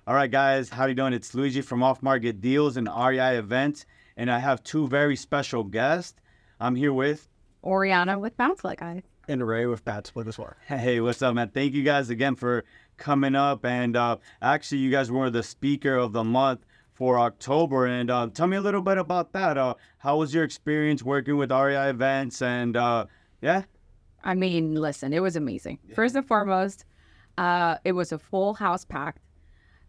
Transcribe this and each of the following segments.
All right, guys, how you doing? It's Luigi from Off Market Deals and REI Events, and I have two very special guests. I'm here with Oriana with Padsplit, guys. And REI with Padsplit as well. Hey, what's up, man? Thank you guys again for coming up. And actually, you guys were the speaker of the month for October. And tell me a little bit about that. How was your experience working with REI Events? And yeah. I mean, listen, it was amazing. Yeah. First and foremost, it was a full house packed,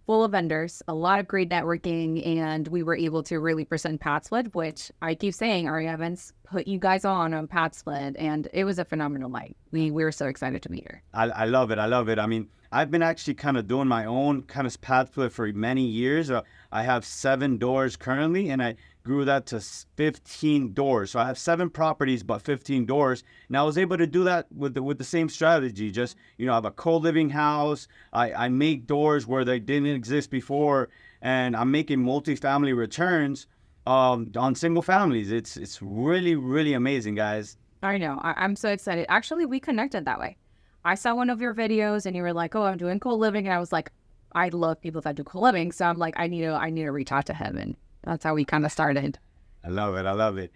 full of vendors, a lot of great networking, and we were able to really present Padsplit, which I keep saying, REI Events put you guys on Padsplit, and it was a phenomenal night. We were so excited to be here. I love it. I love it. I mean, I've been actually kind of doing my own kind of Padsplit for many years. I have 7 doors currently, and I grew that to 15 doors. So I have 7 properties, but 15 doors. And I was able to do that with the same strategy. Just, I have a co-living house. I make doors where they didn't exist before, and I'm making multifamily returns on single families. It's really, really amazing, guys. I know. I'm so excited. Actually, we connected that way. I saw one of your videos and you were like, oh, I'm doing co-living. And I was like, I love people that do co-living. So I'm like, I need to reach out to him. And that's how we kind of started. I love it. I love it.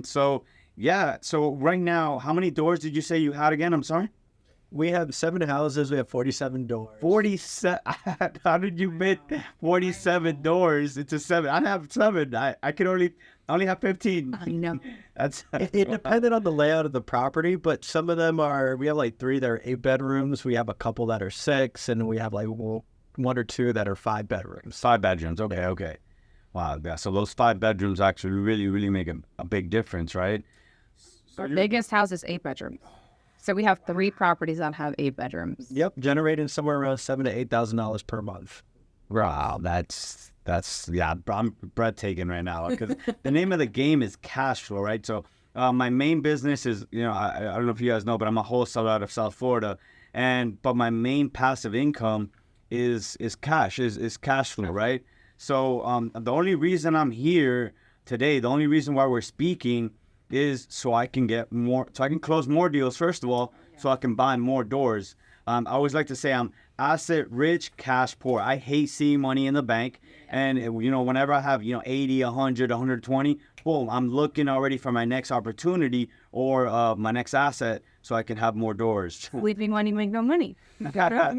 So yeah. So right now, how many doors did you say you had again? I'm sorry. We have 7 houses. We have 47 doors. 47. How did you fit 47 doors into 7? I have 7. I only have 15. I know. It depended on the layout of the property, but some of them we have like 3 that are 8 bedrooms. We have a couple that are 6, and we have like 1 or 2 that are 5 bedrooms. 5 bedrooms. Okay. Wow. Yeah. So those 5 bedrooms actually really, really make a big difference, right? Our biggest house is 8 bedrooms. So we have 3 properties that have 8 bedrooms. Yep, generating somewhere around $7,000 to $8,000 per month. Wow, that's I'm breathtaking right now, because the name of the game is cash flow, right? So my main business is, I don't know if you guys know, but I'm a wholesaler out of South Florida, but my main passive income is cash flow, right? So the only reason I'm here today, the only reason why we're speaking is so I can get more, so I can close more deals, first of all, so I can buy more doors. I always like to say I'm asset rich, cash poor. I hate seeing money in the bank. And, whenever I have, 80, 100, 120, boom, I'm looking already for my next opportunity or my next asset so I can have more doors. Sleeping money, make no money. Gotta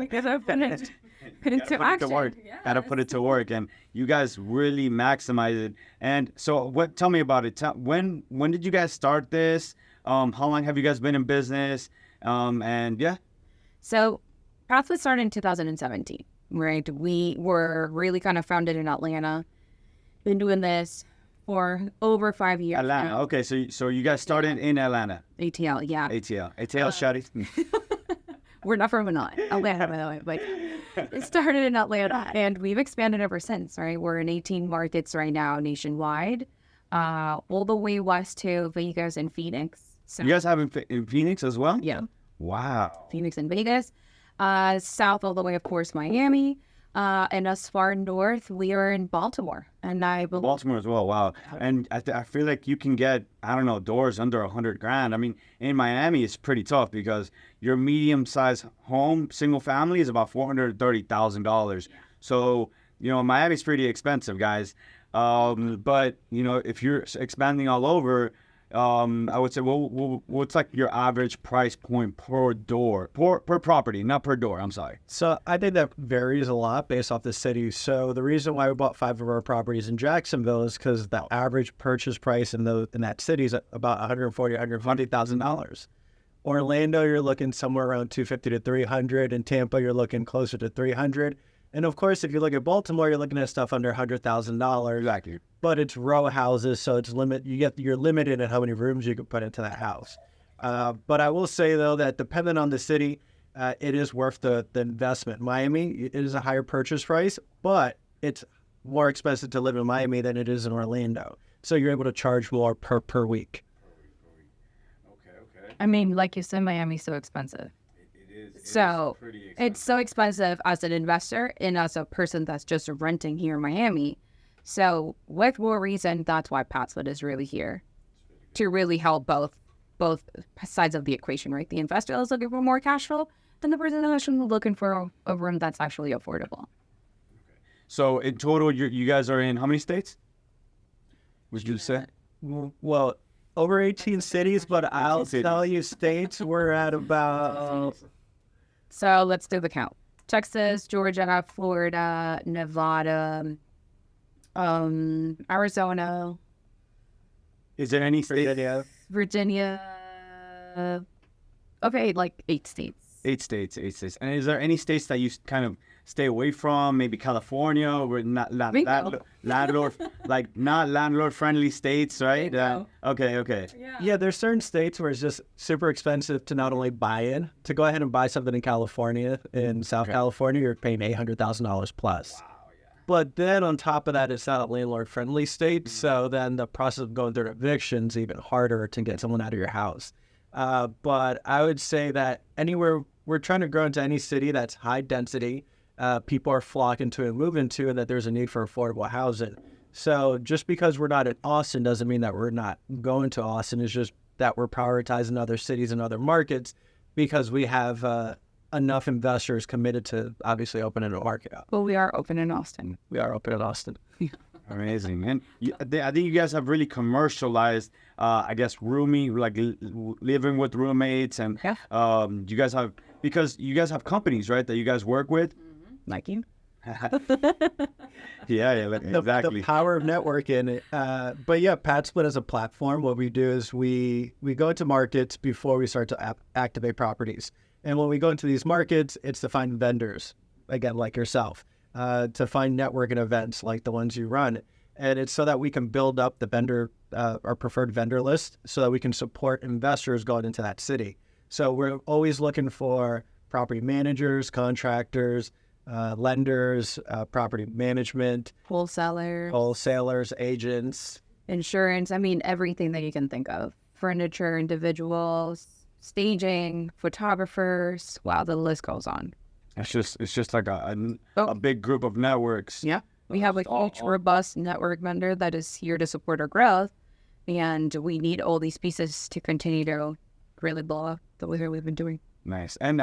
put it to action. Yes. Gotta put it to work, and you guys really maximize it. And so, tell me about it. When did you guys start this? How long have you guys been in business? And yeah. So, Padsplit started in 2017, right? We were really kind of founded in Atlanta. Been doing this for over 5 years. Atlanta. Now. Okay, so you guys started in Atlanta. ATL, yeah. ATL, shawty. We're not from Atlanta, by the way, but it started in Atlanta, and we've expanded ever since, right? We're in 18 markets right now nationwide, all the way west to Vegas and Phoenix. So, you guys have in Phoenix as well? Yeah. Wow. Phoenix and Vegas. South all the way, of course, Miami. And as far north, we are in Baltimore. And Baltimore as well, wow. And I feel like you can get, I don't know, doors under $100,000. I mean, in Miami, it's pretty tough because your medium-sized home, single family, is about $430,000. So, Miami's pretty expensive, guys. But, if you're expanding all over, I would say, what's like your average price point per door, per property, not per door? I'm sorry. So I think that varies a lot based off the city. So the reason why we bought 5 of our properties in Jacksonville is because the average purchase price in that city is about $140,000, $150,000. Orlando, you're looking somewhere around $250,000 to $300,000. In Tampa, you're looking closer to $300,000. And of course, if you look at Baltimore, you're looking at stuff under $100,000. Exactly. But it's row houses, so you're limited in how many rooms you can put into that house. But I will say though that depending on the city, it is worth the investment. Miami, it is a higher purchase price, but it's more expensive to live in Miami than it is in Orlando. So you're able to charge more per week. Okay. I mean, like you said, Miami's so expensive. It's so expensive as an investor and as a person that's just renting here in Miami. So with more reason, that's why Padsplit is really here to really help both sides of the equation, right? The investor is looking for more cash flow than the person that's actually looking for a room that's actually affordable. So in total, you guys are in how many states? Would you say? Well, over 18 cities, but I'll tell you states we're at about... So let's do the count. Texas, Georgia, Florida, Nevada, Arizona, Is there any state? Virginia. Okay, like 8 states. 8 states. And is there any states that you kind of stay away from? Maybe California, or not landlord, like not landlord friendly states, right? Bingo. Okay. Yeah, there's certain states where it's just super expensive to not only buy in, to go ahead and buy something in California, in South California, you're paying $800,000 plus. Wow, yeah. But then on top of that, it's not a landlord-friendly state, so then the process of going through eviction's even harder to get someone out of your house. But I would say that anywhere, we're trying to grow into any city that's high density, people are flocking to and moving to, and that there's a need for affordable housing. So just because we're not in Austin doesn't mean that we're not going to Austin. It's just that we're prioritizing other cities and other markets because we have enough investors committed to obviously opening a market up. Well, we are open in Austin. We are open in Austin. Amazing, man. I think you guys have really commercialized, I guess, living with roommates, and you guys have, because you guys have companies, right, that you guys work with. Like you. Yeah, exactly. The power of networking. But yeah, Padsplit as a platform, what we do is we go into markets before we start to activate properties. And when we go into these markets, it's to find vendors, again, like yourself, to find networking events like the ones you run. And it's so that we can build up the vendor, our preferred vendor list, so that we can support investors going into that city. So we're always looking for property managers, contractors, lenders, property management, wholesalers, agents, insurance. I mean, everything that you can think of. Furniture, individuals, staging, photographers. Wow, the list goes on. It's just like a big group of networks. Yeah. We have a huge, robust network vendor that is here to support our growth. And we need all these pieces to continue to really blow up the way we've been doing. Nice. And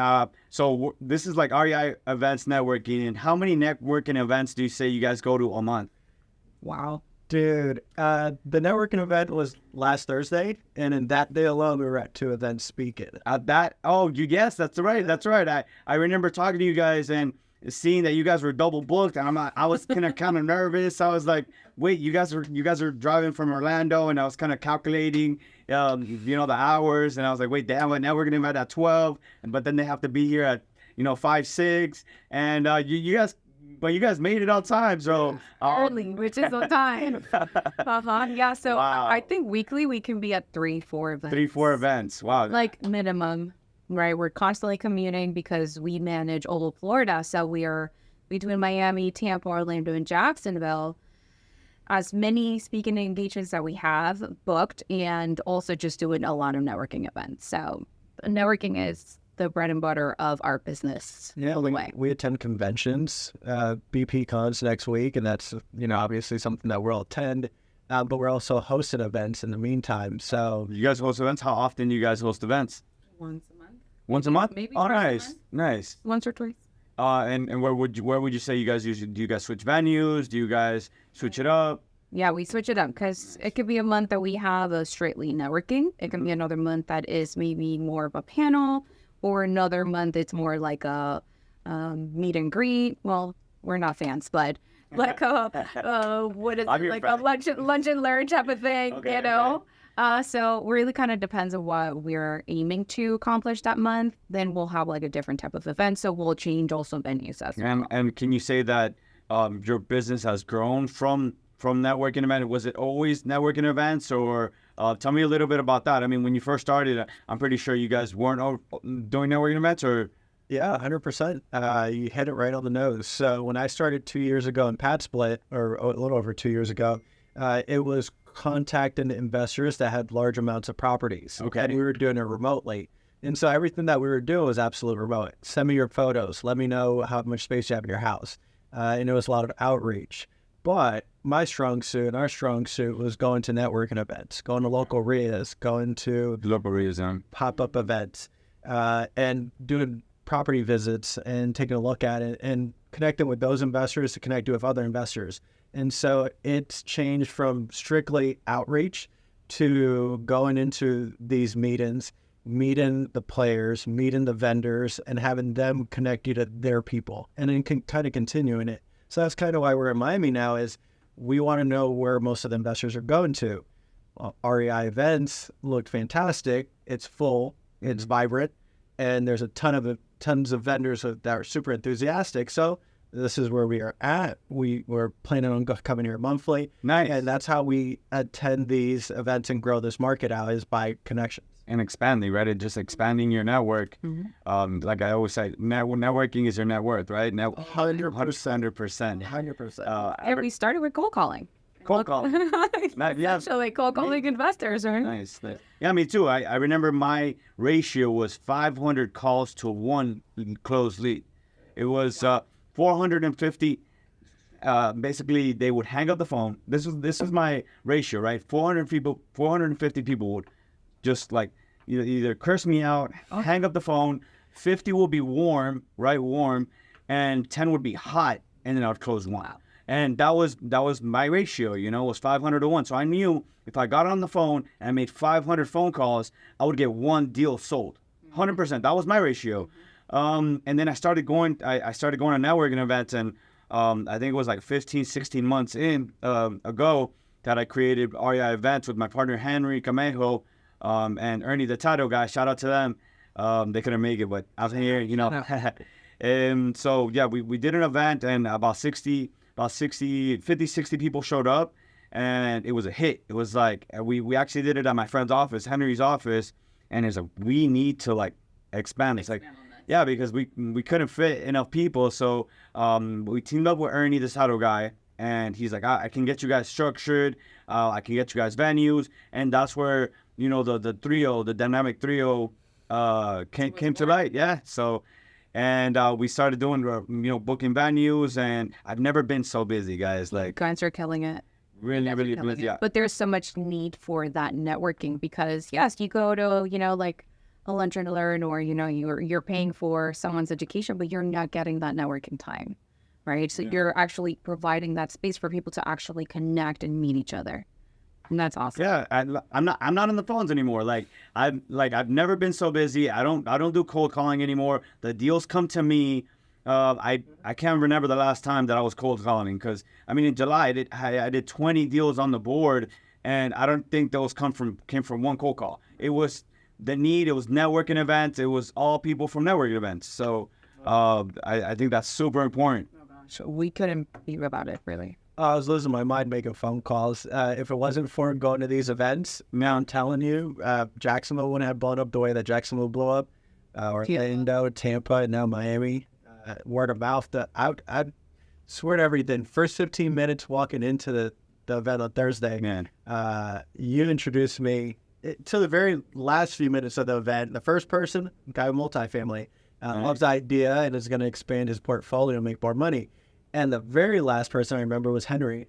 so this is like REI events networking. And how many networking events do you say you guys go to a month? Wow. Dude, the networking event was last Thursday, and in that day alone, we were at 2 events speaking. Yes, that's right. I remember talking to you guys and seeing that you guys were double booked, and I was kind of nervous. I was like, wait, you guys are driving from Orlando, and I was kind of calculating, the hours, and I was like, wait, damn, now we're gonna invite at 12, but then they have to be here at 5, 6, and you guys made it on time, so early, which is on time. Yeah. So wow. I think weekly we can be at 3-4 events. 3-4 events. Wow. Like minimum, right? We're constantly commuting because we manage all of Florida, so we are between Miami, Tampa, Orlando, and Jacksonville. As many speaking engagements that we have booked, and also just doing a lot of networking events. So networking is the bread and butter of our business. Yeah, we attend conventions, BP Cons next week, and that's obviously something that we'll attend. But we're also hosting events in the meantime. So you guys host events? How often do you guys host events? Once a month. Once a month? Maybe. Oh, nice. Once or twice. And where would you say you guys usually, do you guys switch venues? Do you guys switch it up? Yeah, we switch it up because it could be a month that we have a straightly networking. It can be another month that is maybe more of a panel. Or another month, it's more like a meet and greet. Well, we're not fans, but like what is it? Like a lunch and learn type of thing, Okay. So really kind of depends on what we're aiming to accomplish that month. Then we'll have like a different type of event. So we'll change also venues as well. And can you say that your business has grown from networking event? Was it always networking events, or tell me a little bit about that? I mean, when you first started, I'm pretty sure you guys weren't doing networking events, or? Yeah, 100%. You hit it right on the nose. So when I started 2 years ago in Padsplit, or a little over 2 years ago, it was contacting investors that had large amounts of properties. Okay. And we were doing it remotely. And so everything that we were doing was absolute remote. Send me your photos. Let me know how much space you have in your house. And it was a lot of outreach. But my strong suit, our strong suit, was going to networking events, going to local REIAs, going to pop-up events, and doing property visits and taking a look at it. And connecting with those investors to connect with other investors. And so it's changed from strictly outreach to going into these meetings, meeting the players, meeting the vendors, and having them connect you to their people, and then kind of continuing it. So that's kind of why we're in Miami now, is we want to know where most of the investors are going to. REI events look fantastic. It's full, it's vibrant, and there's tons of vendors that are super enthusiastic. So this is where we are at. We're planning on coming here monthly. Nice. And that's how we attend these events and grow this market out, is by connections. And expanding, right? And just expanding your network. Like I always say, networking is your net worth, right? 100%. 100%. And we started with cold calling. Cold calling. Yeah. Actually, cold calling investors, right? Nice. Yeah, me too. I remember my ratio was 500 calls to 1 closed lead. It was 450. Basically, they would hang up the phone. This is my ratio, right? 450 people would just like either curse me out, hang up the phone. 50 will be warm, right? Warm, and 10 would be hot, and then I would close one. Wow. And that was my ratio, was 500 to 1. So I knew if I got on the phone and I made 500 phone calls, I would get one deal sold. 100%. That was my ratio. And then I started going to networking events, and I think it was like 15, 16 months ago that I created REI events with my partner Henry Camejo and Ernie the Tato guy. Shout out to them. They couldn't make it, but I was here, And so yeah, we did an event, and about 50, 60 people showed up, and it was a hit. It was like we actually did it at my friend's office, Henry's office, and it's like, we need to like expand. It's like, yeah, because we couldn't fit enough people, so we teamed up with Ernie, the Tato guy, and he's like, I can get you guys structured, I can get you guys venues, and that's where the dynamic trio came to light. Yeah, so. And we started doing, booking venues, and I've never been so busy, guys. Like, Guys are killing it. Really busy. Yeah. But there's so much need for that networking, because yes, you go to, like a lunch and learn, or, you're paying for someone's education, but you're not getting that networking time, right? So you're actually providing that space for people to actually connect and meet each other. And that's awesome. Yeah, I'm not on the phones anymore. I've never been so busy. I don't do cold calling anymore. The deals come to me. I can't remember the last time that I was cold calling, because in July I did 20 deals on the board, and I don't think those came from one cold call. It was the need. It was networking events. It was all people from networking events. So I think that's super important. Oh gosh, we couldn't be about it, really. I was losing my mind making phone calls. If it wasn't for going to these events, man, I'm telling you, Jacksonville wouldn't have blown up the way that Jacksonville blew up. Orlando, Tampa, and now Miami. Word of mouth. I'd swear to everything. First 15 minutes walking into the event on Thursday, man, you introduced me to the very last few minutes of the event. The first person, guy with multifamily, loves the idea and is going to expand his portfolio and make more money. And the very last person I remember was Henry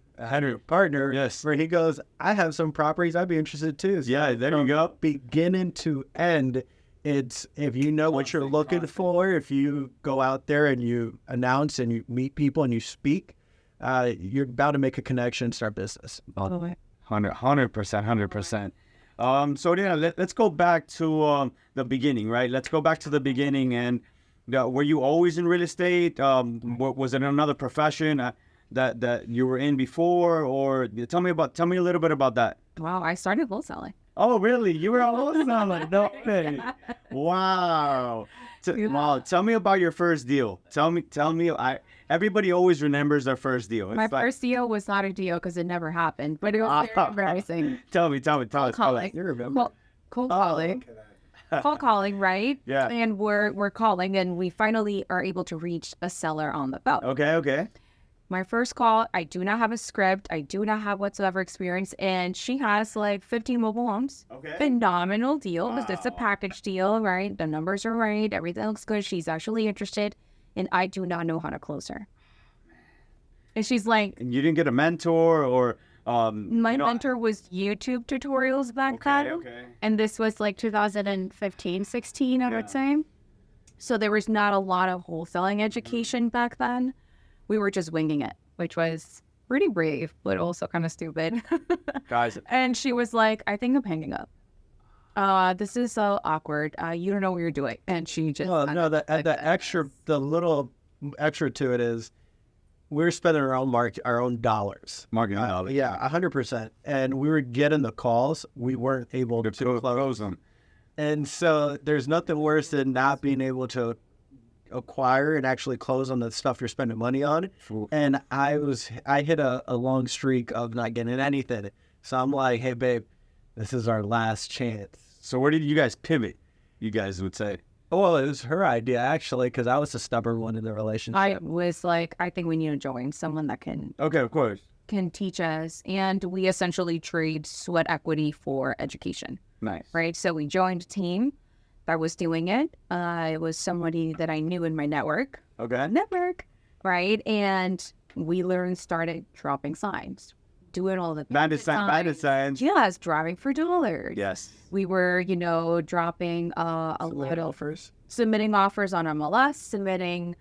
partner. Yes. Where he goes, I have some properties I'd be interested too. So yeah, there you go. Beginning to end, it's, if you know what you're looking for, if you go out there and you announce and you meet people and you speak, you're about to make a connection, start business. 100%. So yeah, let's go back to the beginning, right? Let's go back to the beginning. And were you always in real estate? Was it another profession that you were in before? Or tell me a little bit about that. Wow, I started wholesaling. Oh, really? You were a wholesaler? No way. Wow. Wow. Tell me about your first deal. Tell me. Everybody always remembers their first deal. My first deal was not a deal because it never happened, but it was very embarrassing. Tell us. You remember? Cold calling. Cold calling, right? Yeah. And we're calling, and we finally are able to reach a seller on the phone. Okay. My first call, I do not have a script. I do not have whatsoever experience. And she has like 15 mobile homes. Okay. Phenomenal deal. Wow. It's a package deal, right? The numbers are right. Everything looks good. She's actually interested. And I do not know how to close her. And she's like... And you didn't get a mentor or... my mentor was YouTube tutorials back then. Okay. And this was like 2015, 16, I would say. So there was not a lot of wholesaling education back then. we were just winging it, which was pretty brave, but also kind of stupid. Guys, And she was like, I think I'm hanging up. This is so awkward. You don't know what you're doing. And she just... No, the little extra to it is we're spending our own dollars. marketing dollars. Yeah, 100%. And we were getting the calls. We weren't able to Close them. And so there's nothing worse than not being able to acquire and actually close on the stuff you're spending money on. True. And I hit a long streak of not getting anything. So I'm like, hey, babe, this is our last chance. So where did you guys pivot? You guys would say. Well, it was her idea, actually, because I was the stubborn one in the relationship. I was like, I think we need to join someone that can Okay, of course. teach us. And we essentially trade sweat equity for education, Nice. right? So we joined a team that was doing it. It was somebody that I knew in my network, Okay. right? And we literally started dropping signs, doing all the Bandit signs. Yes, driving for dollars. Yes. We were, dropping a little, offers. submitting offers on MLS, submitting,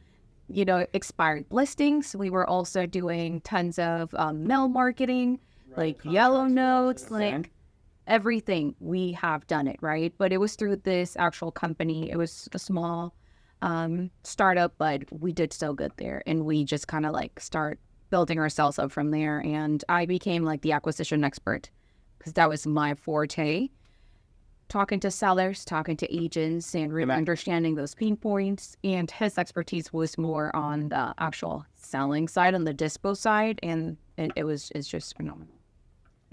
expired listings. We were also doing tons of mail marketing, like yellow notes, like everything. We have done it, right? But it was through this actual company. It was a small startup, but we did so good there. And we just kind of start building ourselves up from there. And I became the acquisition expert because that was my forte. Talking to sellers, talking to agents, and really understanding those pain points. And his expertise was more on the actual selling side, on the dispo side, and it's just phenomenal.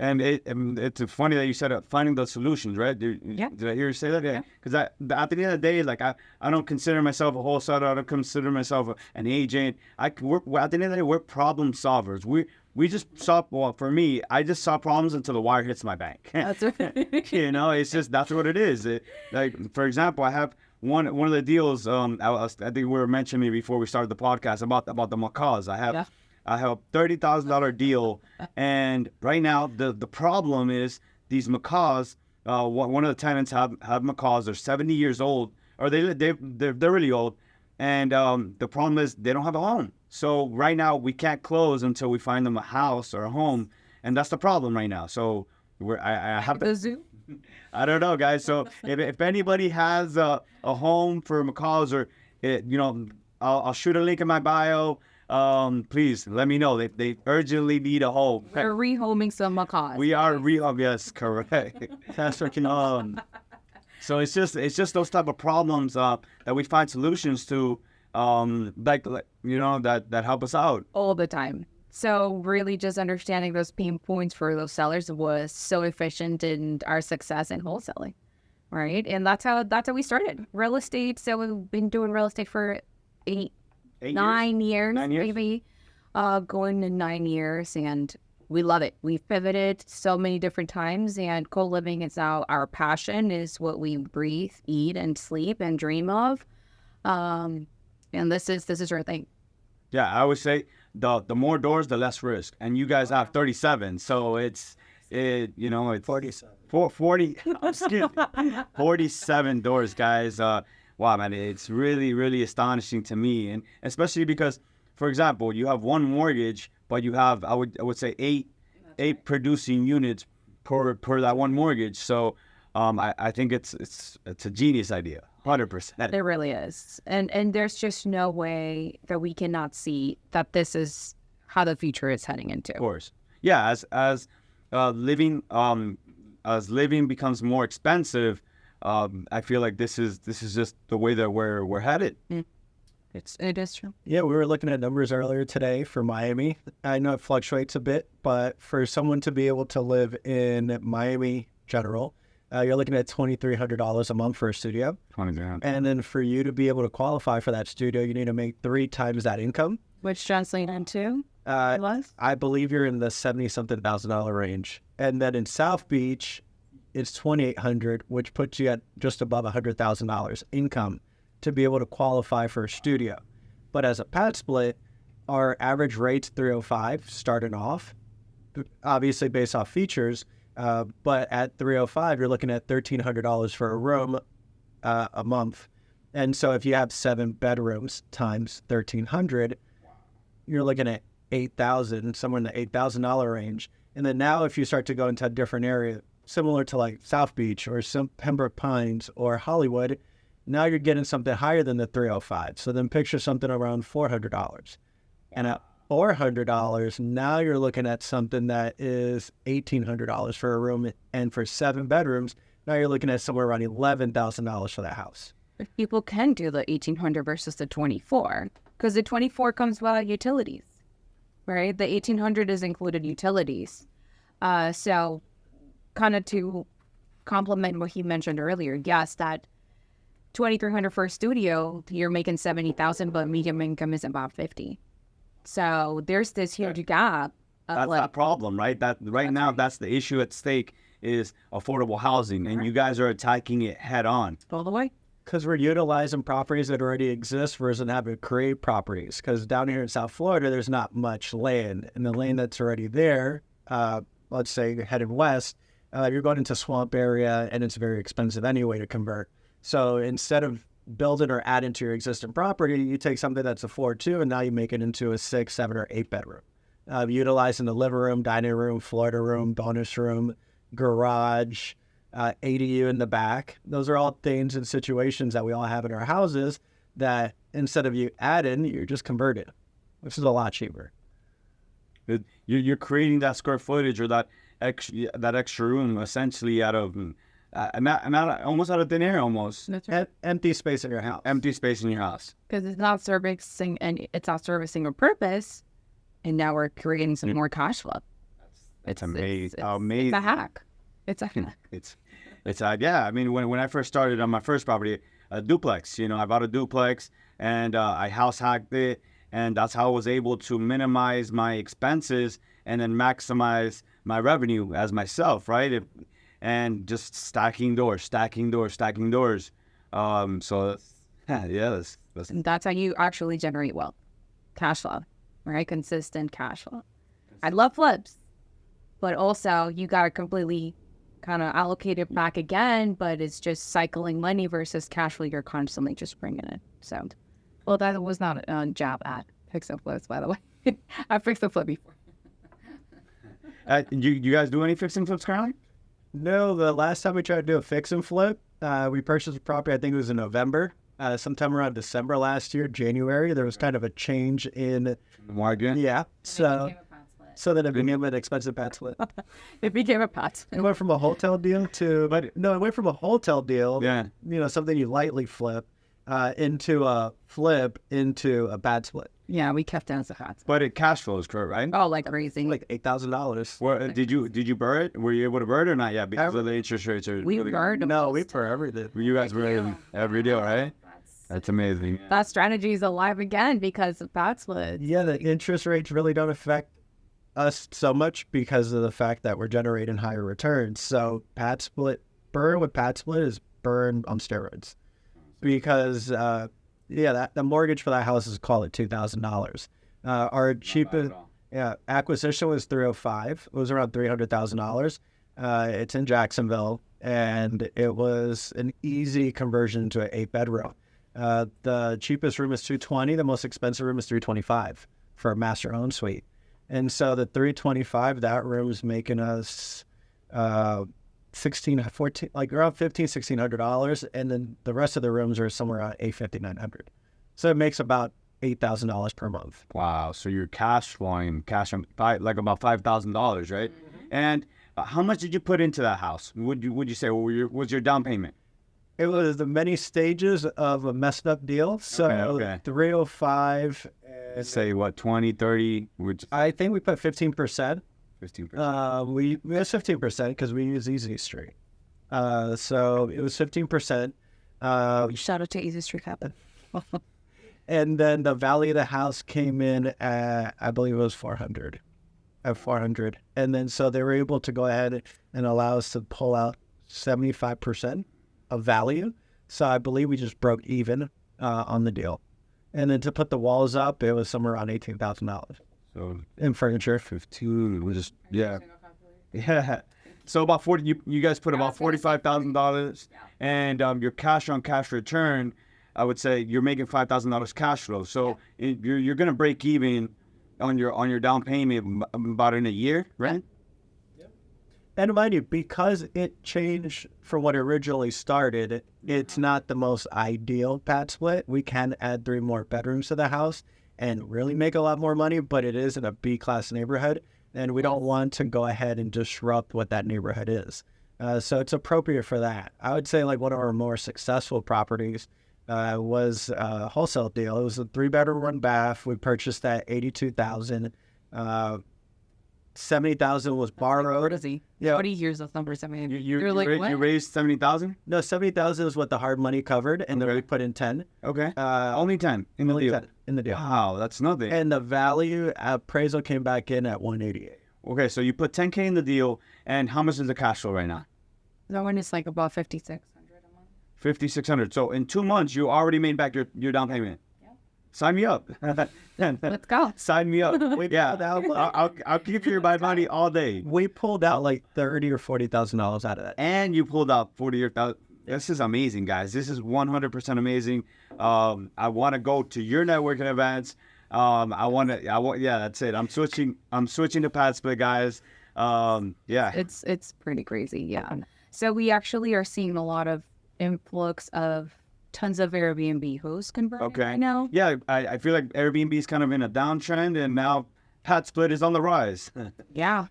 And it's funny that you said finding those solutions, right? Did I hear you say that? Yeah. Because at the end of the day, I don't consider myself a wholesaler. I don't consider myself an agent. At the end of the day, we're problem solvers. We just solve. Well, for me, I just solve problems until the wire hits my bank. That's right. It's just that's what it is. For example, I have one of the deals. I think we were mentioning before we started the podcast about the macaws. I have a $30,000 deal, and right now the problem is these macaws. One of the tenants have macaws. They're 70 years old, or they're really old, and the problem is they don't have a home. So right now we can't close until we find them a house or a home, and that's the problem right now. So I have The to. zoo. I don't know, guys. So if anybody has a home for macaws, or I'll shoot a link in my bio. Please let me know. They urgently need a home. We're rehoming some macaws. We are rehome. Yes, correct. So it's just those type of problems that we find solutions to, that help us out all the time. So really just understanding those pain points for those sellers was so efficient in our success in wholesaling, right? And that's how we started real estate. So we've been doing real estate for 9 years, maybe, going to 9 years, and we love it. We've pivoted so many different times, and co-living is now our passion, is what we breathe, eat, and sleep and dream of. And this is our thing. Yeah, I would say the more doors, the less risk. And you guys have 37, so it's 47. 47 doors, guys. Wow, man, it's really, really astonishing to me, and especially because, for example, you have one mortgage, but you have I would say eight producing units per that one mortgage. So I think it's a genius idea, 100%. It really is, and there's just no way that we cannot see that this is how the future is heading into. Of course, yeah. As living becomes more expensive. I feel like this is just the way that we're headed. It is true. Yeah, we were looking at numbers earlier today for Miami. I know it fluctuates a bit, but for someone to be able to live in Miami general, you're looking at $2,300 a month for a studio. 20 grand. And then for you to be able to qualify for that studio, you need to make 3 times that income. Which translates into I believe you're in the $70-something thousand range. And then in South Beach, it's $2,800, which puts you at just above $100,000 income to be able to qualify for a studio. But as a Padsplit, our average rate's $305 starting off, obviously based off features. But at $305, you're looking at $1,300 for a room a month. And so if you have 7 bedrooms times $1,300, you're looking at 8,000, somewhere in the $8,000 range. And then now if you start to go into a different area, similar to like South Beach or some Pembroke Pines or Hollywood, now you're getting something higher than the 305. So then picture something around $400. And at $400, now you're looking at something that is $1,800 for a room. And for 7 bedrooms, now you're looking at somewhere around $11,000 for that house. But people can do the 1,800 versus the 24, because the 24 comes without utilities, right? The 1,800 is included utilities. So kind of to complement what he mentioned earlier, yes, that 2,300 for a studio, you're making 70,000, but medium income is about 50. So there's this huge gap. That's that problem, right? That right now, that's the issue at stake is affordable housing, and you guys are attacking it head on. All the way. Because we're utilizing properties that already exist versus having to create properties. Because down here in South Florida, there's not much land, and the land that's already there, let's say you're headed west, you're going into swamp area, and it's very expensive anyway to convert. So instead of building or adding to your existing property, you take something that's a 4-2, and now you make it into a 6, 7, or 8 bedroom. Utilizing the living room, dining room, Florida room, bonus room, garage, ADU in the back. Those are all things and situations that we all have in our houses that instead of you adding, you're just converting, which is a lot cheaper. You're creating that square footage or that extra room essentially out of almost out of thin air, almost. That's right. Empty space in your house. Empty space in your house. Because it's not servicing a purpose, and now we're creating some more cash flow. It's amazing. It's a hack. It's a hack. It's yeah. I mean, when I first started on my first property, a duplex. I bought a duplex and I house hacked it, and that's how I was able to minimize my expenses and then maximize my revenue as myself, right? And just stacking doors. So And that's how you actually generate wealth, cash flow, right? Consistent cash flow. I love flips, but also you got to completely kind of allocate it back again, but it's just cycling money versus cash flow you're constantly just bringing in. So, well, that was not a jab at fix and flips, by the way. I fixed a flip before. You guys do any fix and flips currently? No, the last time we tried to do a fix and flip, we purchased a property, I think it was in November. Sometime around December last year, January, there was kind of a change in the market. Yeah. So then it became an expensive Padsplit. It became a Padsplit. It went from a hotel deal to, it went from a hotel deal, something you lightly flip, into a Padsplit. Yeah, we kept it as a Padsplit. But it cash flows, correct, right? Oh, like crazy. Like $8,000. Well, did you burr it? Were you able to burr it or not yet? Because of the interest rates are we burned. No, we burr everything. You guys were every deal, right? That's amazing. That strategy is alive again because of Padsplit. Yeah, the interest rates really don't affect us so much because of the fact that we're generating higher returns. So burn with Padsplit is burn on steroids, because the mortgage for that house is, call it $2,000. Our cheapest acquisition was $305. It was around $300,000. It's in Jacksonville, and it was an easy conversion to an 8-bedroom. The cheapest room is $220. The most expensive room is $325 for a master en suite. And so the $325, that room is making us around $1,600, and then the rest of the rooms are somewhere around $850, $900. So it makes about $8,000 per month. Wow! So you're cash flowing like about $5,000, right? Mm-hmm. And how much did you put into that house? Would you say was your down payment? It was the many stages of a messed up deal. So okay. 305. Let's say what, 20, 30? I think we put 15%. 15%. We was 15% because we use Easy Street. So it was 15%. Shout out to Easy Street Capital. And then the value of the house came in at, I believe it was 400. At 400. And then so they were able to go ahead and allow us to pull out 75% of value. So I believe we just broke even on the deal. And then to put the walls up, it was somewhere around $18,000. So in furniture, 15 was just yeah. So about 40. You guys put about $45,000, and your cash on cash return, I would say you're making $5,000 cash flow. So you're gonna break even on your down payment about in a year, right? And mind you, because it changed from what originally started, it's not the most ideal pad split. We can add 3 more bedrooms to the house and really make a lot more money, but it is in a B-class neighborhood, and we don't want to go ahead and disrupt what that neighborhood is. So it's appropriate for that. I would say like one of our more successful properties was a wholesale deal. It was a 3-bedroom, 1-bath. We purchased that $82,000. 70,000 was borrowed. What is he? Yeah. What do you hear those numbers? I mean, You you're like, what? you raised 70,000. No, 70,000 is what the hard money covered, and then we put in 10. Okay. Only 10 in the Only deal. 10 in the deal. Wow, that's nothing. And the value appraisal came back in at 188. Okay, so you put 10K in the deal, and how much is the cash flow right now? That one is like about 5,600 a month. 5,600. So in 2 months, you already made back your down payment. Yeah. Sign me up. Let's go. Sign me up. Yeah, pulled out I'll keep you my money all day. We pulled out like $30,000 or $40,000 out of that. And you pulled out 40,000. This is amazing, guys. This is 100% amazing. I want to go to your networking events. Yeah, that's it. I'm switching to Padsplit, guys. Yeah. It's pretty crazy. Yeah. So we actually are seeing a lot of influx of tons of Airbnb hosts converting right now. Yeah, I feel like Airbnb is kind of in a downtrend, and now Padsplit is on the rise. Yeah.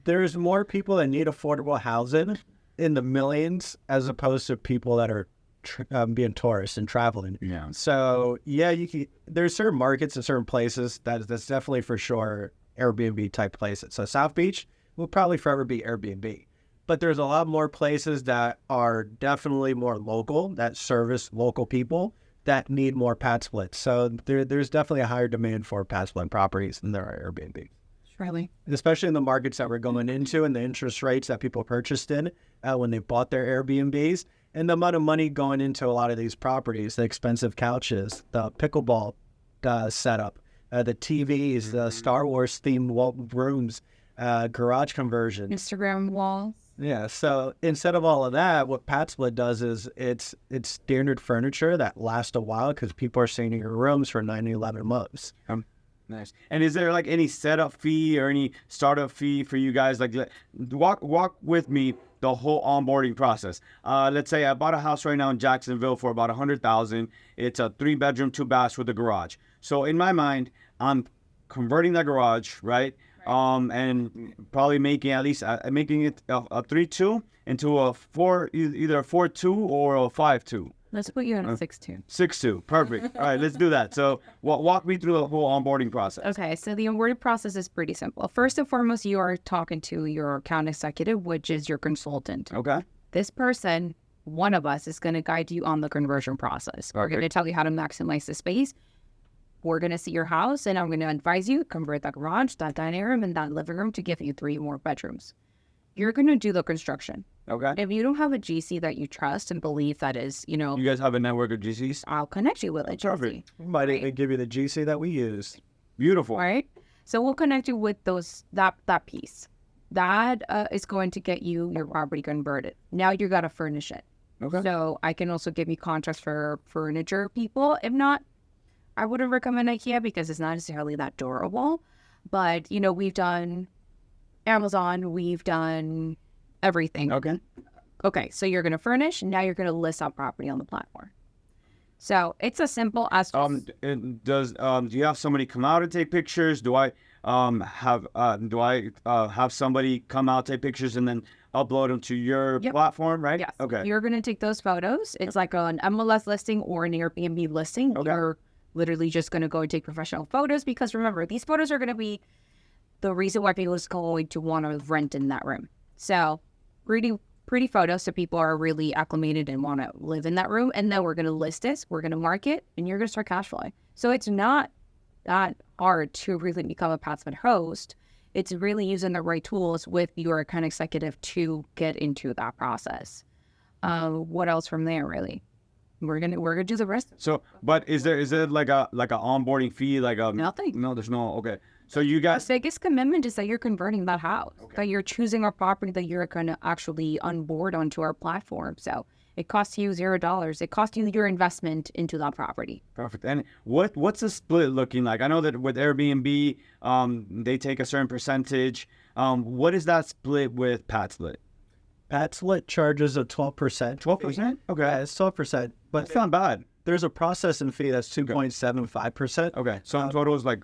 There's more people that need affordable housing in the millions as opposed to people that are being tourists and traveling. Yeah. So yeah, there's certain markets and certain places that's definitely for sure Airbnb type places. So South Beach will probably forever be Airbnb. But there's a lot more places that are definitely more local, that service local people that need more pad splits. So there's definitely a higher demand for pad split properties than there are Airbnb. Surely. Especially in the markets that we're going into and the interest rates that people purchased in when they bought their Airbnbs. And the amount of money going into a lot of these properties, the expensive couches, the pickleball setup, the TVs, the Star Wars themed rooms, garage conversions. Instagram walls. Yeah, so instead of all of that, what Padsplit does is it's standard furniture that lasts a while because people are staying in your rooms for 9 to 11 months. Nice. And is there like any setup fee or any startup fee for you guys? Like walk with me the whole onboarding process. Let's say I bought a house right now in Jacksonville for about $100,000. It's a 3-bedroom, 2-bath with a garage. So in my mind, I'm converting that garage, right? And probably making at least making it a 3-2 into a 4, either a 4-2 or a 5-2. Let's put you on a 6-2. 6-2, perfect. All right, let's do that. So walk me through the whole onboarding process. Okay, so the onboarding process is pretty simple. First and foremost, you are talking to your account executive, which is your consultant. Okay. This person, one of us, is going to guide you on the conversion process. We're going to tell you how to maximize the space. We're going to see your house, and I'm going to advise you convert that garage, that dining room, and that living room to give you 3 more bedrooms. You're going to do the construction. Okay. If you don't have a GC that you trust and believe that is, You guys have a network of GCs? I'll connect you with a GC. Perfect. We might even give you the GC that we use. Beautiful. All right. So we'll connect you with that piece. That is going to get you your property converted. Now you got to furnish it. Okay. So I can also give you contracts for furniture people. If not, I wouldn't recommend IKEA because it's not necessarily that durable. But, we've done Amazon, we've done everything. Okay, so you're going to furnish, and now you're going to list that property on the platform. So it's as simple as do you have somebody come out and take pictures? Do I have somebody come out, take pictures, and then upload them to your platform, right? Yes. Okay. You're going to take those photos. It's like an MLS listing or an Airbnb listing. Okay. You're literally just going to go and take professional photos because remember, these photos are going to be the reason why people is going to want to rent in that room. So pretty photos so people are really acclimated and want to live in that room. And then we're going to list this, we're going to market, and you're going to start cash flowing. So it's not that hard to really become a Padsplit host. It's really using the right tools with your account executive to get into that process. What else from there, really? We're gonna do the rest. So, but is there like a onboarding fee, like a Nothing. No, there's no. Okay. So you guys. The biggest commitment is that you're converting that house, that you're choosing our property that you're going to actually onboard onto our platform. So It costs you $0. It costs you your investment into that property. Perfect. And what's the split looking like? I know that with Airbnb, they take a certain percentage. What is that split with Padsplit? Padsplit charges a 12%. 12%? Okay. Yeah, it's 12%. But That's not bad. there's a processing fee that's 2.75%. Okay. So in total is like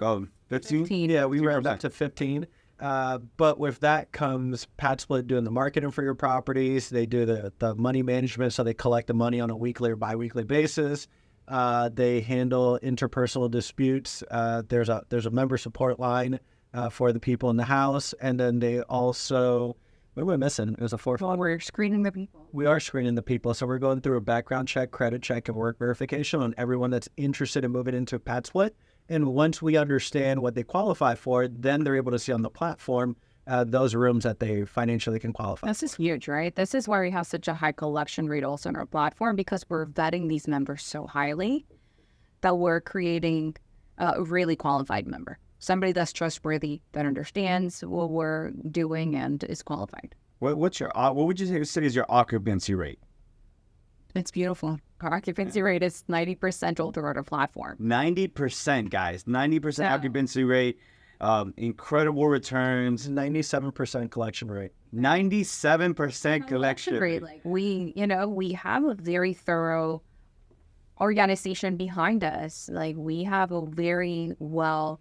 15? Yeah, we ramped 2%. up to 15. But with that comes Padsplit doing the marketing for your properties. They do the money management, so they collect the money on a weekly or biweekly basis. They handle interpersonal disputes. There's a member support line for the people in the house, and then they also, what am I missing? There's a fourth. Well, we're screening the people. We are screening the people, so we're going through a background check, credit check, and work verification on everyone that's interested in moving into Padsplit. And once we understand what they qualify for, then they're able to see on the platform those rooms that they financially can qualify. This is huge, right? This is why we have such a high collection rate also on our platform, because we're vetting these members so highly that we're creating a really qualified member. Somebody that's trustworthy, that understands what we're doing and is qualified. What would you say is your occupancy rate? It's beautiful. Our occupancy rate is 90% all throughout our platform. 90%, guys. 90% Yeah. occupancy rate. Incredible returns. 97% collection rate. 97% collection rate. Like we have a very thorough organization behind us. Like we have a very well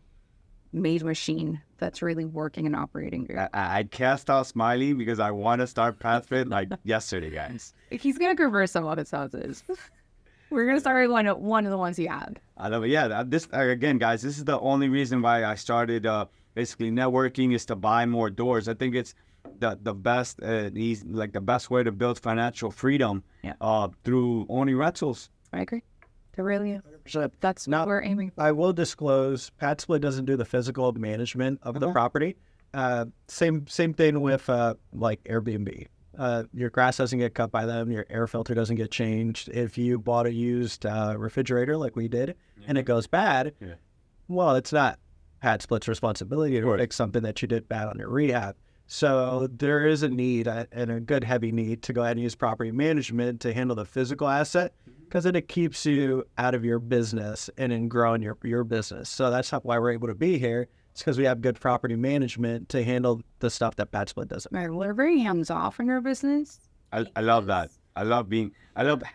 made machine that's really working and operating. I'd cast out Smiley because I want to start Padsplit like yesterday, guys. He's gonna convert some of his houses. We're gonna start with one of the ones you have. I love it. Yeah, this again, guys. This is the only reason why I started basically networking is to buy more doors. I think it's the best, the best way to build financial freedom. Yeah. Through owning rentals. I agree. It really is. 100%. That's Now, what we're aiming for. I will disclose, Padsplit doesn't do the physical management of the property. Same thing with like Airbnb. Your grass doesn't get cut by them. Your air filter doesn't get changed. If you bought a used refrigerator like we did and it goes bad, well, it's not Padsplit's responsibility to fix something that you did bad on your rehab. So there is a need and a good heavy need to go ahead and use property management to handle the physical asset, because then it keeps you out of your business and in growing your business. So that's why we're able to be here. It's because we have good property management to handle the stuff that Padsplit doesn't. Right, we're very hands off in our business. I love that. I love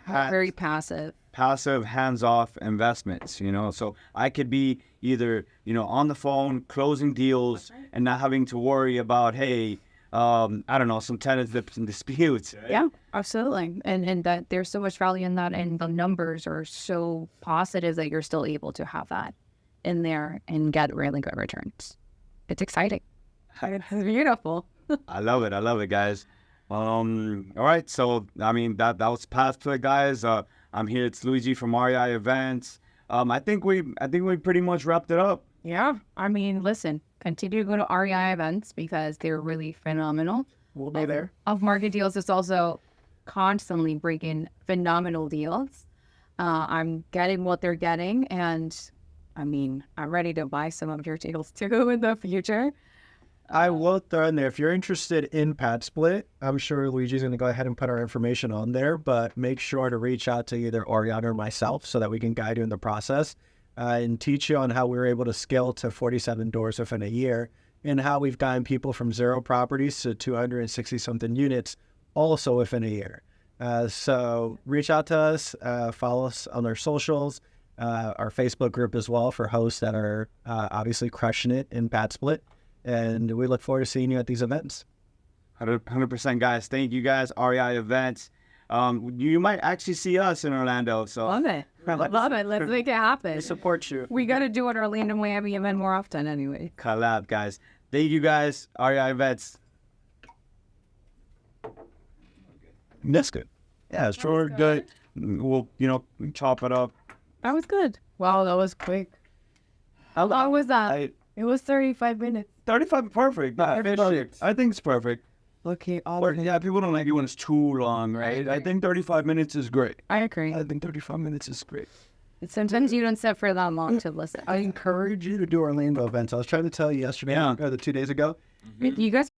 Very passive. passive, hands-off investments, so I could be either, on the phone closing deals and not having to worry about, hey, I don't know, some tenants and disputes. Right? Yeah, absolutely. And that there's so much value in that, and the numbers are so positive that you're still able to have that in there and get really good returns. It's exciting. It's beautiful. I love it, guys. All right, so that was Padsplit, guys. I'm here. It's Luigi from REI Events. I think we pretty much wrapped it up. Yeah, listen, continue to go to REI Events because they're really phenomenal. We'll be there. Off Market Deals is also constantly bringing phenomenal deals. I'm getting what they're getting, and I'm ready to buy some of your deals too in the future. I will throw in there, if you're interested in Padsplit, I'm sure Luigi's going to go ahead and put our information on there, but make sure to reach out to either Oriana or myself so that we can guide you in the process and teach you on how we were able to scale to 47 doors within a year, and how we've gotten people from 0 properties to 260-something units also within a year. So reach out to us, follow us on our socials, our Facebook group as well for hosts that are obviously crushing it in Padsplit. And we look forward to seeing you at these events. 100%, guys. Thank you, guys. REI Events. You might actually see us in Orlando. So Love it. Love it. Let's make it happen. We support you. We got to do an Orlando, Miami event more often anyway. collab, guys. Thank you, guys. REI Events. That's good. Yeah, it's sure good. We'll chop it up. That was good. Wow, that was quick. How long was that? It was 35 minutes. 35, perfect. Perfect. I think it's perfect. Okay, Yeah, people don't like it when it's too long, right? I think 35 minutes is great. I agree. I think 35 minutes is great. Sometimes you don't sit for that long to listen. I encourage you to do Orlando events. I was trying to tell you yesterday, or 2 days ago. You guys